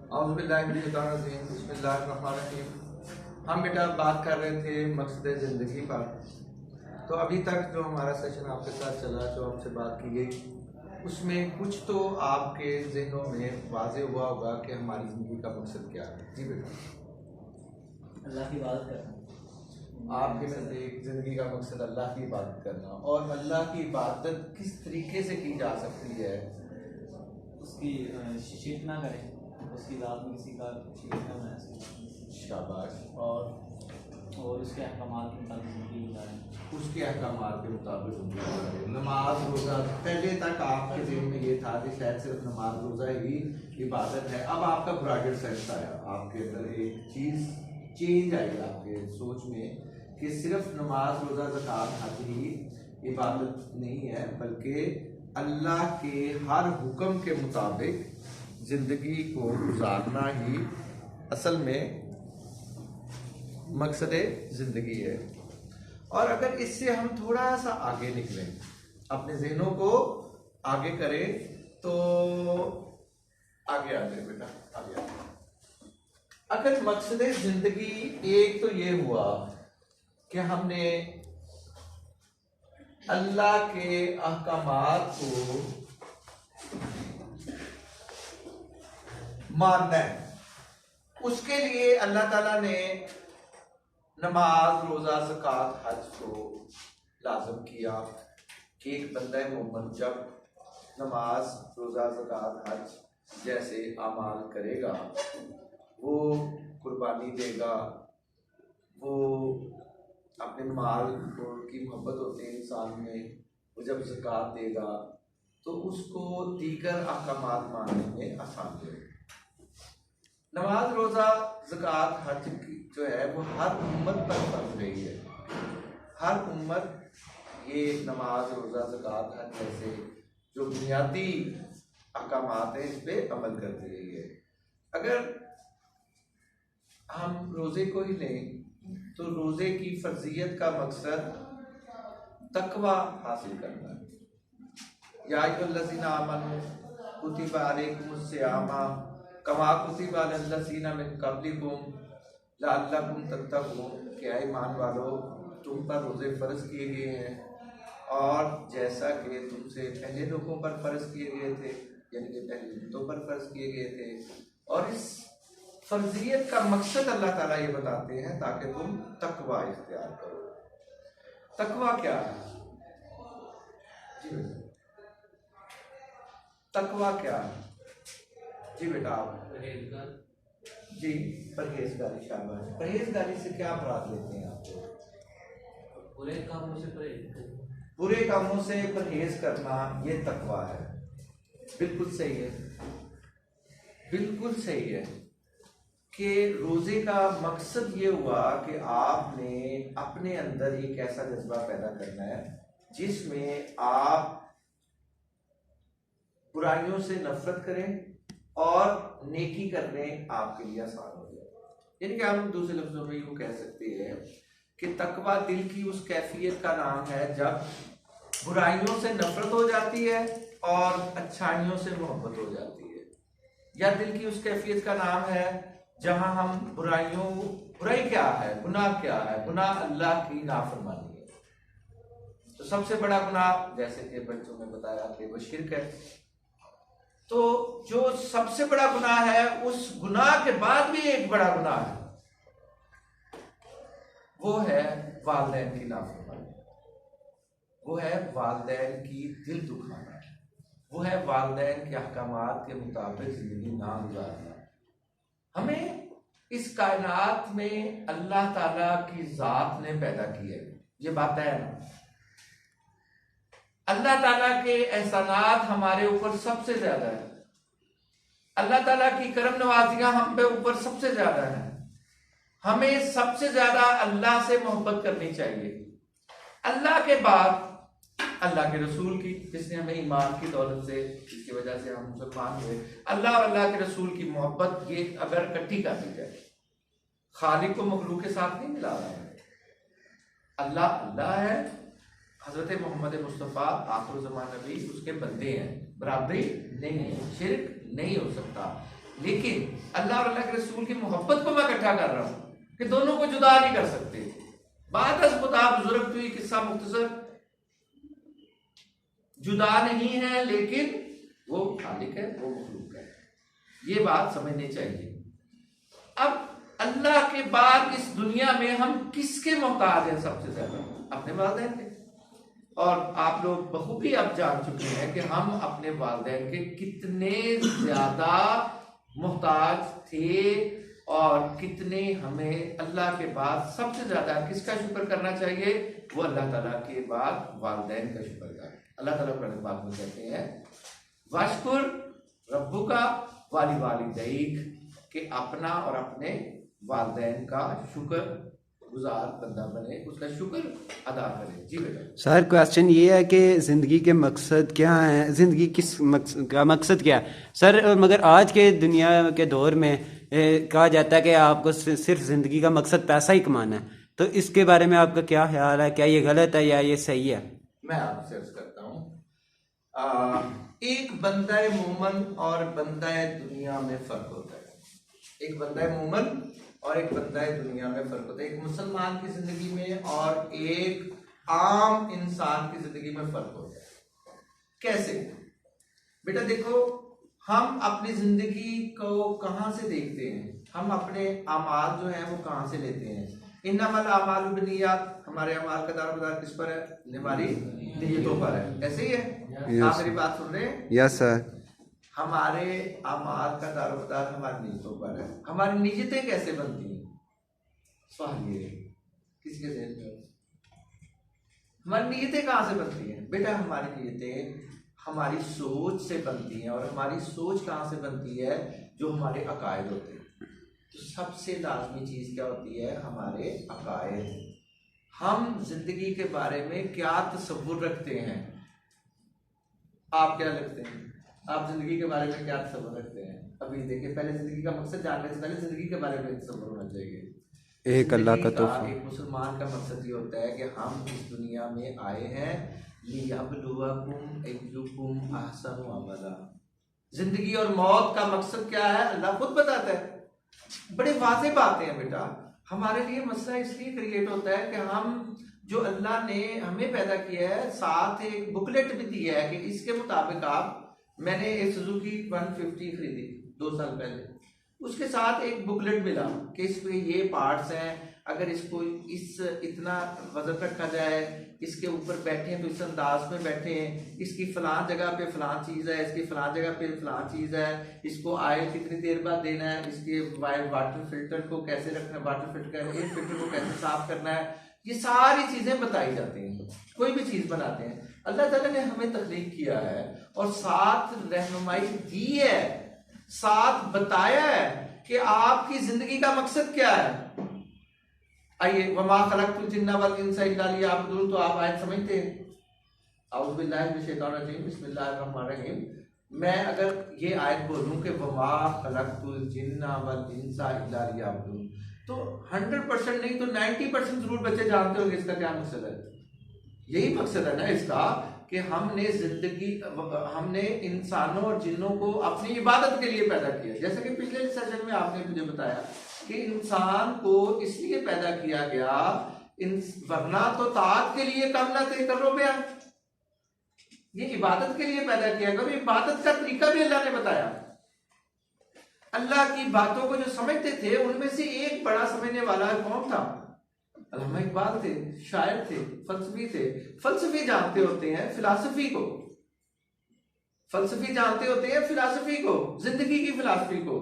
बिस्मिल्लाहिर्रहमानिर्रहीम। हम बेटा बात कर रहे थे मकसद ज़िंदगी पर। तो अभी तक जो हमारा सेशन आपके साथ चला, जो हमसे बात की गई, उसमें कुछ तो आपके जहनों में वाज़े हुआ होगा कि हमारी ज़िंदगी का मकसद क्या है। जी बेटा, अल्लाह की इबादत करना। आपके नज़दीक ज़िंदगी का मकसद अल्लाह की इबादत करना, और अल्लाह की इबादत किस तरीके से की जा सकती है? उसकी शिरक ना करें, उसकी ज़ात में किसी का शिरक ना बनाए, शाबाश। और उसके अहकामात के मुताबिक ज़िंदगी गुजारें। उसके अहकामात के मुताबिक नमाज रोज़ा, पहले तक आपके दिल में ये था कि शायद सिर्फ नमाज रोज़ा ही इबादत है। अब आपका ब्रॉडर सेंस आया, आपके अंदर एक चीज़ चेंज आई आपके सोच में कि सिर्फ नमाज रोज़ा ज़कात हज ही इबादत नहीं है, बल्कि अल्लाह के हर हुक्म के मुताबिक ज़िंदगी को गुजारना ही असल में मकसद ज़िंदगी है। और अगर इससे हम थोड़ा सा आगे निकलें, अपने ज़हनों को आगे करें, तो आगे आ जाए बेटा, आगे आ जाए। अगर मकसद ज़िंदगी एक तो ये हुआ कि हमने अल्लाह के अहकामात को मानना है, उसके लिए अल्लाह ताला ने नमाज रोज़ा ज़कात हज को लाज़िम किया कि एक बंदा मोमिन जब नमाज रोज़ा ज़कात हज जैसे अमाल करेगा, वो कुर्बानी देगा, वो अपने माल की मोहब्बत होती है इंसान में, वो जब ज़कात देगा तो उसको दीगर अहकामात मानने में आसान होगा। नमाज रोज़ा ज़कात हज की जो है वो हर उम्मत पर फर्ज रही है। हर उम्मत ये नमाज रोज़ा ज़कात हज जैसे जो बुनियादी अहकामात हैं इस पर अमल करती रही है। अगर हम रोज़े को ही लें तो रोज़े की फर्जियत का मकसद तकवा हासिल करना है। या अय्युहल्लज़ीना आमनू कुतिबा अलैकुमुस्सियामा कमा कुतिबा अलल्लज़ीना मिन क़ब्लिकुम लअल्लकुम तत्तक़ून। क्या ईमान वालो, तुम पर रोज़े फ़र्ज किए गए हैं और जैसा कि तुमसे पहले लोगों पर फ़र्ज किए गए थे, यानी कि पहले उम्मतों पर फ़र्ज किए गए थे। और इस फर्जियत का मकसद अल्लाह ताला ये बताते हैं ताकि तुम तकवा इख्तियार करो। तकवा क्या है जी बेटा? तकवा क्या है जी बेटा? आप जी, परहेजगारी। शाबाश। परहेजगारी से क्या अपराध लेते हैं आप? बुरे कामों से परहेज, बुरे कामों से परहेज करना, ये तकवा है। बिल्कुल सही है, बिल्कुल सही है कि रोजे का मकसद ये हुआ कि आपने अपने अंदर एक ऐसा जज्बा पैदा करना है जिसमें आप बुराइयों से नफरत करें और नेकी करने आपके लिए आसान हो जाए। यानी कि हम दूसरे लफ्जों में यूँ कह सकते हैं कि तकवा दिल की उस कैफियत का नाम है जब बुराइयों से नफरत हो जाती है और अच्छाइयों से मोहब्बत हो जाती है। या दिल की उस कैफियत का नाम है जहां हम बुराई क्या है, गुनाह क्या है? गुनाह अल्लाह की नाफरमानी है। तो सबसे बड़ा गुनाह, जैसे कि बच्चों ने बताया कि वो शिर्क है। तो जो सबसे बड़ा गुनाह है, उस गुनाह के बाद भी एक बड़ा गुनाह है, वो है वालिदैन की नाफरमानी, वो है वालिदैन की दिल दुखाना, वो है वालिदैन के अहकामात के मुताबिक जिंदगी ना गुजारना। हमें इस कायनात में अल्लाह ताला की जात ने पैदा की है, ये बात है ना। अल्लाह ताला के एहसानात हमारे ऊपर सबसे ज्यादा है, अल्लाह ताला की करम नवाजियां हम पे ऊपर सबसे ज्यादा है। हमें सबसे ज्यादा अल्लाह से मोहब्बत करनी चाहिए। अल्लाह के बाद अल्लाह के रसूल की, जिसने हमें ईमान की दौलत से, जिसकी वजह से हम मुसलमान हुए, अल्लाह और अल्लाह के रसूल की मोहब्बत, ये अगर इकट्ठी कर दी जाए, खालिक को मखलूक के साथ नहीं मिला रहा है। अल्लाह अल्लाह है, हजरत मोहम्मद मुस्तफ़ा आखिर ज़मान नबी उसके बंदे हैं, बराबरी नहीं है, शिर्क नहीं हो सकता। लेकिन अल्लाह और अल्लाह के रसूल की मोहब्बत को मैं इकट्ठा कर रहा हूं कि दोनों को जुदा नहीं कर सकते। बात बुजुर्ग हुई, किस्सा मुख्तसर, जुदा नहीं है लेकिन वो खालिक है, वो मखलूक है, ये बात समझनी चाहिए। अब अल्लाह के बाद इस दुनिया में हम किसके मोहताज हैं सबसे ज्यादा? अपने वालिदैन के। और आप लोग बखूबी अब जान चुके हैं कि हम अपने वालिदैन के कितने ज्यादा मोहताज थे और कितने हमें अल्लाह के बाद सबसे ज्यादा किसका शुक्र करना चाहिए? वो अल्लाह ताला के बाद वालिदैन का शुक्र करें। अल्लाह ताला कुरान पाक में कहते हैं वाशकुर रब्बुका वाली वालिदैक, कि अपना और अपने वालिदैन का शुक्र गुजार बंदा बने, उसका शुक्र अदा करे। जी बेटा। सर क्वेश्चन ये है कि ज़िंदगी के मकसद क्या हैं, ज़िंदगी किस का मकसद क्या है सर? मगर आज के दुनिया के दौर में कहा जाता है कि आपको सिर्फ ज़िंदगी का मकसद पैसा ही कमाना है, तो इसके बारे में आपका क्या ख्याल है? क्या ये गलत है या ये सही है? मैं आपसे अर्ज करता हूँ, एक बंदा मोमन और बंदा दुनिया में फर्क होता है। एक बंदा मोमन और एक बंदा दुनिया में फर्क होता है। एक मुसलमान की जिंदगी में और एक आम इंसान की जिंदगी में फर्क होता है। कैसे बेटा? देखो, हम अपनी जिंदगी को कहां से देखते हैं? हम अपने अमाल जो है वो कहां से लेते हैं? इन्नमल अमालु बिन्नियात, हमारे अमाल का दारोमदार किस पर है? हमारी नियतों पर है। ऐसे ही है? आप मेरी बात सुन रहे हैं? Yes sir. हमारे अमाल का दारोमदार हमारी नियतों पर है। हमारी नियतें कैसे बनती हैं? सवाल ये किसके ज़हन में? हमारी नियतें कहाँ से बनती हैं बेटा? हमारी नियतें हमारी सोच से बनती हैं। और हमारी सोच कहाँ से बनती है? जो हमारे अकायद होते हैं। तो सबसे लाजमी चीज़ क्या होती है? हमारे अकायद। हम जिंदगी के बारे में क्या तसव्वुर रखते हैं? आप क्या लगते हैं? आप जिंदगी के बारे में क्या तसव्वुर रखते हैं? अभी देखिए, पहले जिंदगी का मकसद जानने से पहले जिंदगी के बारे में तसव्वुर होना चाहिए। एक अल्लाह का तोहफा। एक मुसलमान का मकसद ये होता है कि हम इस दुनिया में आए हैं लियब्लुवकुम अय्युकुम अहसनु अमला। जिंदगी और मौत का मकसद क्या है? अल्लाह खुद बताता है। बड़े वाज़ेह बातें हैं बेटा। हमारे लिए मसला इसलिए क्रिएट होता है कि हम जो अल्लाह ने हमें पैदा किया है, साथ एक बुकलेट भी दिया है कि इसके मुताबिक आप, मैंने एक सुजुकी 150 खरीदी 2 साल पहले, उसके साथ एक बुकलेट मिला कि इसमें ये पार्ट्स हैं, अगर इसको इतना वजन रखा जाए, इसके ऊपर बैठे तो इस अंदाज में बैठे, इसकी फलां जगह पे फलां चीज़ है, इसकी फलां जगह पे फलां चीज़ है, इसको ऑयल कितनी देर बाद देना है, इसके वाटर फिल्टर को कैसे रखना है, वाटर फिल्टर एयर फिल्टर को कैसे साफ करना है, ये सारी चीज़ें बताई जाती हैं। कोई भी चीज़ बनाते हैं, अल्लाह ताला ने हमें तख्लीक किया है और साथ रहनुमाई दी है, साथ बताया है कि आपकी जिंदगी का मकसद क्या है। आइए, वमा खलक़तुल जिन्ना वल इंसा इल्ला लियअबुदून, तो आप आयत समझते हैं? औज़ु बिल्लाहि मिनश शैतानिर रजीम, बिस्मिल्लाहिर रहमानिर रहीम। मैं अगर ये आयत बोलूं कि वमा खलक़तुल जिन्ना वल इंसा इल्ला लियअबुदून, तो 100% नहीं तो 90% जरूर बच्चे जानते होंगे इसका क्या मकसद है। यही मकसद है ना इसका कि हमने इंसानों और जिन्नों को अपनी इबादत के लिए पैदा किया। जैसे कि पिछले सेशन में आपने मुझे बताया कि इंसान को इसलिए पैदा किया गया, वरना तो ताअत के लिए कम ना थे करो बयान, ये इबादत के लिए पैदा किया गया। इबादत का तरीका भी अल्लाह ने बताया। अल्लाह की बातों को जो समझते थे उनमें से एक बड़ा समझने वाला कौन था? अल्लामा इकबाल थे, शायर थे, फलसफी थे। फलसफी जानते होते हैं फिलासफी को, फलसफी जानते होते हैं फिलासफी को, जिंदगी की फिलासफी को,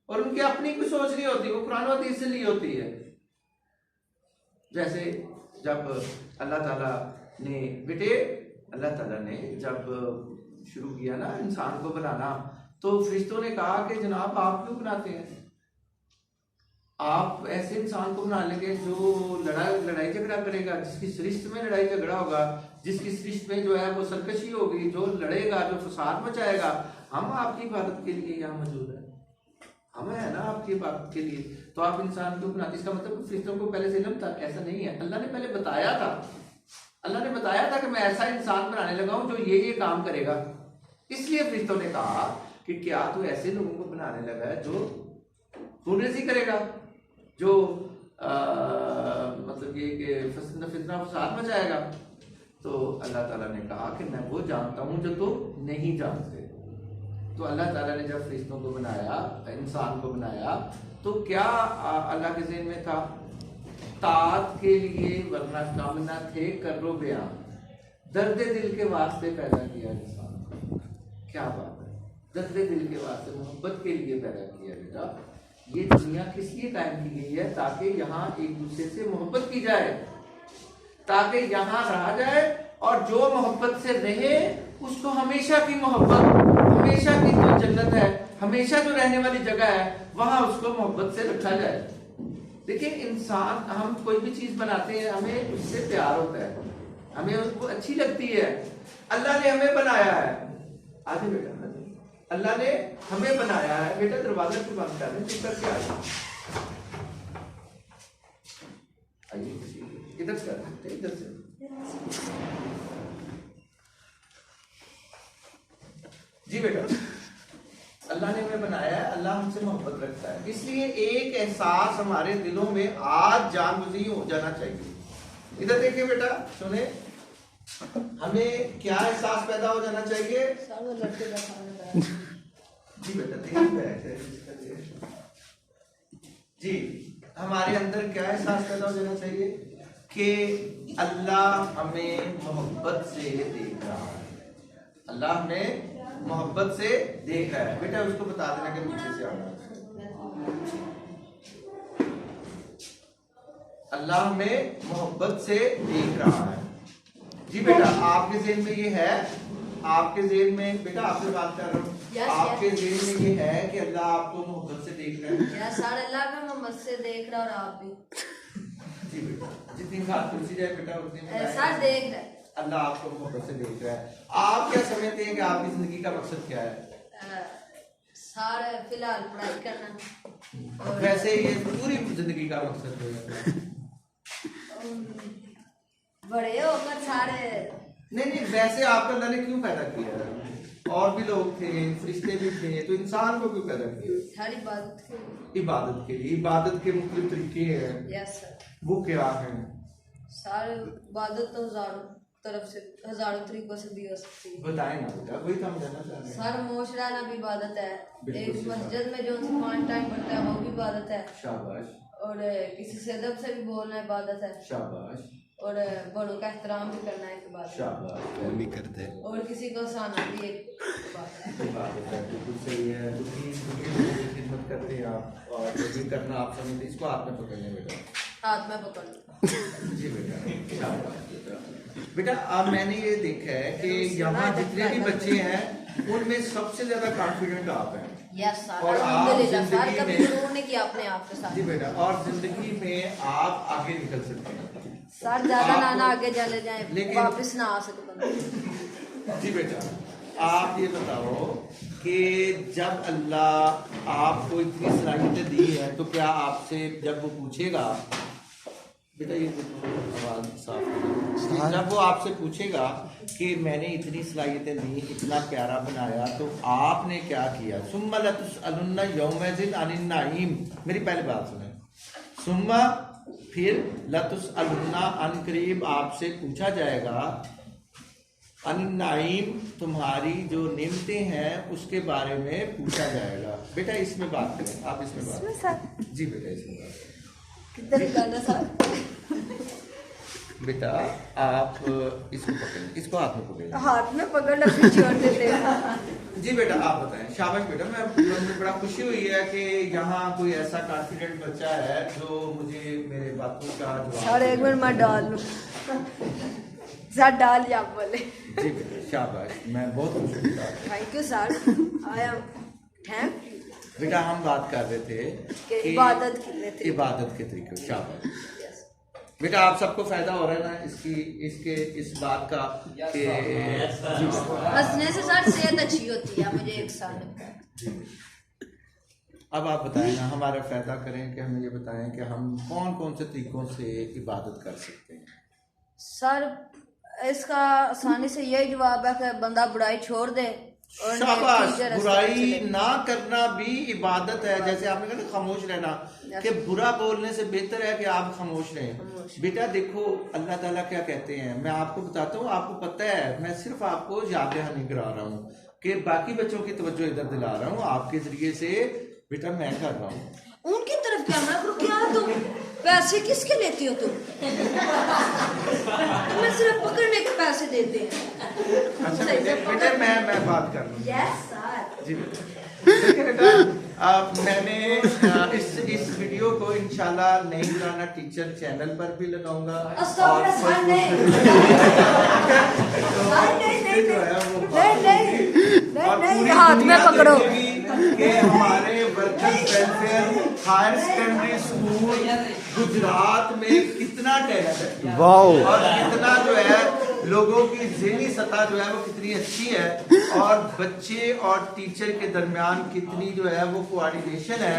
और उनकी अपनी कोई सोच नहीं होती, वो कुरान और हदीस से ली होती है। जैसे जब अल्लाह ताला ने जब शुरू किया ना इंसान को बनाना, तो फरिश्तों ने कहा कि जनाब आप क्यों बनाते हैं? आप ऐसे इंसान को बना लेंगे जो लड़ाई झगड़ा करेगा, जिसकी सृष्टि में लड़ाई झगड़ा होगा, जिसकी सृष्टि में जो है वो सरकशी होगी, जो लड़ेगा, जो फसाद मचाएगा। हम आपकी इबादत के लिए यहाँ मौजूद है, हम है ना आपकी इबादत के लिए, तो आप इंसान क्यों बनाते? इसका मतलब फरिश्तों को पहले से इल्म था? ऐसा नहीं है। अल्लाह ने पहले बताया था, अल्लाह ने बताया था कि मैं ऐसा इंसान बनाने लगा हूं जो ये काम करेगा। इसलिए फरिश्तों ने कहा कि क्या तू ऐसे लोगों को बनाने लगा है जो पुण्य करेगा, जो मतलब ये कि फितना फसाद मचाएगा। तो अल्लाह ताला ने कहा कि मैं वो जानता हूँ जो तुम नहीं जानते। तो अल्लाह ताला ने जब फरिश्तों को बनाया, इंसान को बनाया, तो क्या अल्लाह के ज़हन में था? तात के लिए, वरना कम न थे करो बयां, दर्द दिल के वास्ते पैदा किया इंसान को। क्या बात है, दर्द दिल के वास्ते, मोहब्बत के लिए पैदा किया। बेटा ये दुनिया किस लिए कायम की गई है? ताकि यहाँ एक दूसरे से मोहब्बत की जाए, ताकि यहाँ रहा जाए, और जो मोहब्बत से रहे उसको हमेशा की मोहब्बत, हमेशा की जो जन्नत है, हमेशा जो रहने वाली जगह है, वहां उसको मोहब्बत से रखा जाए। देखिए इंसान, हम कोई भी चीज बनाते हैं, हमें उससे प्यार होता है, हमें उसको अच्छी लगती है। अल्लाह ने हमें बनाया है, आगे बेटा, अल्लाह ने हमें बनाया है। बेटा दरवाजा क्यों बंद कर रहे हैं? चुप करके आइए, इधर से करते, इधर से। जी बेटा, अल्लाह ने हमें बनाया है, अल्लाह हमसे मोहब्बत रखता है, इसलिए एक एहसास हमारे दिलों में आज जानबूझी हो जाना चाहिए। इधर देखिए बेटा, सुने, हमें क्या एहसास पैदा हो जाना चाहिए? जी बेटा देखिए, जी हमारे अंदर क्या एहसास पैदा हो जाना चाहिए कि अल्लाह हमें मोहब्बत से देख रहा है, अल्लाह हमें मोहब्बत से देख रहा है। बेटा उसको बता देना कि पीछे से आना, अल्लाह हमें मोहब्बत से देख रहा है। जी बेटा आपके ज़हन में ये है, आपके ज़हन में, बेटा आपसे बात कर रहा हूँ, आपके ज़हन में ये है कि अल्लाह आपको मोहब्बत से देख रहा है? सर अल्लाह का मोहब्बत से देख रहा, और आप भी। जी बेटा, जितनी बात पूछी जाए बेटा उतनी सर देख रहा है, अल्लाह आपको मोहब्बत से देख रहा है। आप क्या समझते हैं कि आपकी जिंदगी का मकसद क्या है? सर फिलहाल पढ़ाई करना, और वैसे ये पूरी जिंदगी का मकसद है? बड़े होकर सारे, नहीं, वैसे आपका अल्लाह ने क्यों पैदा किया है? और भी लोग थे, फरिश्ते भी थे, तो इंसान को क्यों पैदा किया? सारी इबादत के लिए। इबादत के लिए। इबादत के मुख्तलिफ तरीके हैं, यस सर। वो क्या हैं? सारे इबादत तो हजारों तरफ से, हजारों तरीकों से भी हो सकती है। बताएं ना बेटा, वही तो हम जानना चाह रहे हैं। सर मोश रहना भी इबादत है, बिल्कुल एक सही मस्जिद में जो 5 टाइम पढ़ता है वो भी इबादत है, शाबाश, और किसी से अदब से भी बोलना इबादत है, शाबाश, और बड़ों का एहतराम भी करना एक इबादत है, शाबाश, वो भी करते हैं। और किसी को हंसाना भी एक इबादत है। इबादत है, बिल्कुल सही है। दुखी लोगों की खिदमत करते हैं आप, और जो भी करना आप समझते, इसको हाथ में पकड़ लें बेटा। हाथ में पकड़ लो। जी बेटा, शाबाश बेटा। बेटा अब मैंने ये देखा है कि यहाँ जितने भी बच्चे हैं उनमें सबसे ज्यादा कॉन्फिडेंट आप हैं। यस सर, और आप अल्हम्दुलिल्लाह सर, जिंदगी कभी में- शुरू नहीं किया अपने आप के साथ। जी बेटा, और जिंदगी में आप आगे निकल सकते हैं सर ज्यादा आपको- ना आगे चले जाए, लेकिन- वापस ना आ सके बंदा। जी बेटा, आप ये बताओ कि जब अल्लाह आपको इतनी सलाहियतें दी है, तो क्या आपसे जब वो पूछेगा, बेटा ये आवाज साफ करो, जब वो आपसे पूछेगा कि मैंने इतनी सलाहियतें दी, इतना प्यारा बनाया, तो आपने क्या किया? सुम्मा लतुसअलुन्ना यौमइज़िन अनिन नईम, मेरी पहले बात सुने, सुम्मा फिर लतुसअलुन्ना अन करीब आपसे पूछा जाएगा, अनिन नईम तुम्हारी जो नेमतें हैं उसके बारे में पूछा जाएगा। बेटा इसमें बात करें, आप इसमें बात करें। जी बेटा इसमें बात करें। किधर करना सर? बेटा आप इसको पकड़ें, इसको हाथ में पकड़ें। हाथ में पकड़ लो फिर छोड़ देते हैं। जी बेटा आप बताएं। शाबाश बेटा, मुझे बड़ा खुशी हुई है कि यहाँ कोई ऐसा कॉन्फिडेंट बच्चा है जो मुझे मेरे बातों का जवाब सर एक मिनट मैं डाल लूँ, सर डाल या बोले। जी बेटा शाबाश, मैं बहुत खुश हूँ। Thank you sir, I am thank you. बेटा हम बात कर रहे थे कि इबादत के इबादत के तरीके। शाबाश बेटा, आप सबको फायदा हो रहा है ना इस बात का कि हंसने से सर सेहत अच्छी होती है, मुझे एक साल लगता है। अब आप बताएं ना, हमारा फायदा करें कि हमें ये बताएं कि हम कौन कौन से तरीकों से इबादत कर सकते हैं। सर इसका आसानी से यही जवाब है कि बंदा बुराई छोड़ दे और शाबाश, नतीजे रास्ते बुराई चले। ना करना भी इबादत है। जैसे आपने कहा ना खामोश रहना, कि बुरा बोलने से बेहतर है कि आप खामोश रहें। बेटा देखो अल्लाह ताला क्या कहते हैं, मैं आपको बताता हूँ, आपको पता है, मैं सिर्फ आपको याद दहानी करा रहा हूँ कि बाकी बच्चों की तवज्जो इधर दिला रहा हूँ आपके जरिए से। बेटा मैं कर रहा हूँ, उनकी तरफ कैमरा करो। क्या तुम पैसे किसके लेती हो तुम? तुम्हें सिर्फ पकड़ने के पैसे देते हैं। अच्छा सही से बेटे मैं बात कर रहा हूँ। Yes sir. जी देखिए बेटा, मैंने इस वीडियो को इंशाल्लाह नई पुराना टीचर चैनल पर भी लगाऊंगा। और हाथ में पकड़ो कि हमारे workers welfare higher secondary school Gujarat में कितना टैलेंट है, वाओ, और कितना जो है लोगों की ज़हनी सतह जो है वो कितनी अच्छी है, और बच्चे और टीचर के दरमियान कितनी जो है वो कोऑर्डिनेशन है,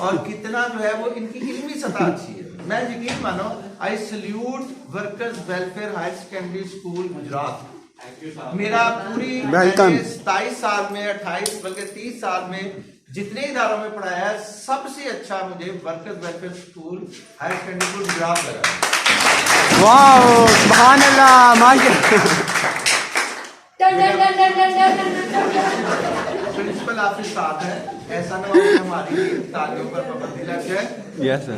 और कितना जो है वो इनकी इल्मी सतह अच्छी है। मैं यकीन मानो, I salute workers welfare higher secondary school Gujarat. मेरा पूरी 27 साल में 28 बल्कि 30 साल में जितने इदारों में पढ़ाया है, सबसे अच्छा मुझे workers welfare school higher secondary school Gujarat लगा। वाओ, सुभान अल्लाह, माशाअल्लाह। प्रिंसिपल आपके साथ है, ऐसा ना हो कि हमारी तालियों पर पाबंदी लग जाए। Yes sir.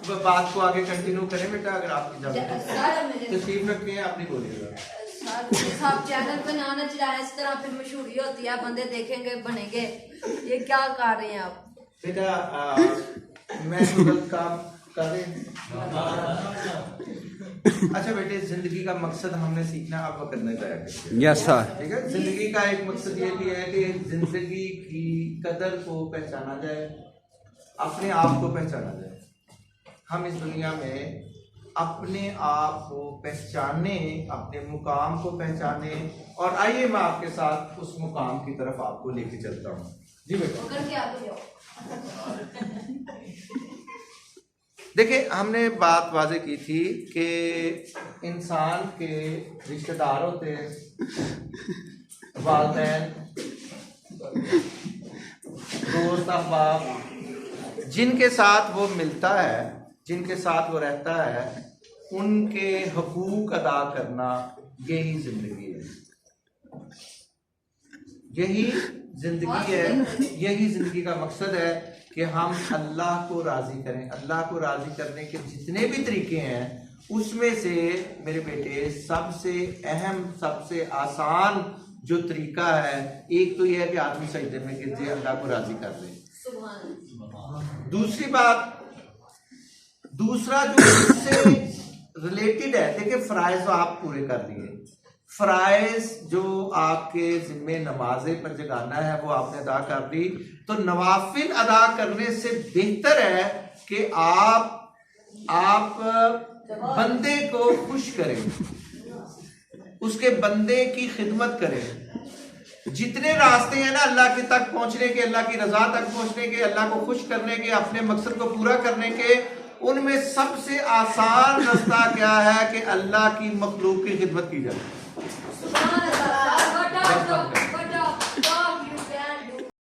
वो बात को आगे कंटिन्यू करें बेटा, अगर आपकी इजाजत हो। तस्लीम रखते हैं, आप नहीं बोलिएगा। साहब चैनल पे ना आना चाहिए, इस तरह फिर मशहूरी होती है, बंदे देखेंगे बनेंगे। ये क्या कर रहे हैं आप? बेटा मैं तो गलत काम कर रहे हैं। अच्छा बेटे, जिंदगी का मकसद हमने सीखना, आपको करना चाहिए। Yes sir. ठीक है, जिंदगी का एक मकसद ये भी है कि जिंदगी की कदर को पहचाना जाए, अपने आप को पहचाना जाए। हम इस दुनिया में अपने आप को पहचाने, अपने मुकाम को पहचाने, और आइए मैं आपके साथ उस मुकाम की तरफ आपको लेके चलता हूँ। जी बेटा, पकड़ के आगे जाओ। देखिए हमने बात वाजे की थी कि इंसान के रिश्तेदार होते हैं, वालिदैन, दोस्त, अहबाब, जिनके साथ वो मिलता है, जिनके साथ वो रहता है, उनके हकूक अदा करना, यही जिंदगी है, यही जिंदगी है, यही जिंदगी का मकसद है कि हम अल्लाह को राजी करें। अल्लाह को राजी करने के जितने भी तरीके हैं, उसमें से मेरे बेटे सबसे अहम, सबसे आसान जो तरीका है, एक तो यह है कि आदमी सजदे में गिर जाए, अल्लाह को राजी कर ले। दूसरी बात, दूसरा जो इससे रिलेटेड है, देखिए फराइज तो आप पूरे कर लिए, फराइज जो आपके जिम्मे नमाजें पर जगाना है वो आपने अदा कर दी, तो नवाफिल अदा करने से बेहतर है कि आप बंदे को खुश करें, उसके बंदे की खिदमत करें। जितने रास्ते हैं ना अल्लाह के तक पहुंचने के, अल्लाह की रजा तक पहुंचने के, अल्लाह को खुश करने के, अपने मकसद को पूरा करने के, उनमें सबसे आसान रास्ता क्या है कि अल्लाह की मखलूक की खिदमत की जाए।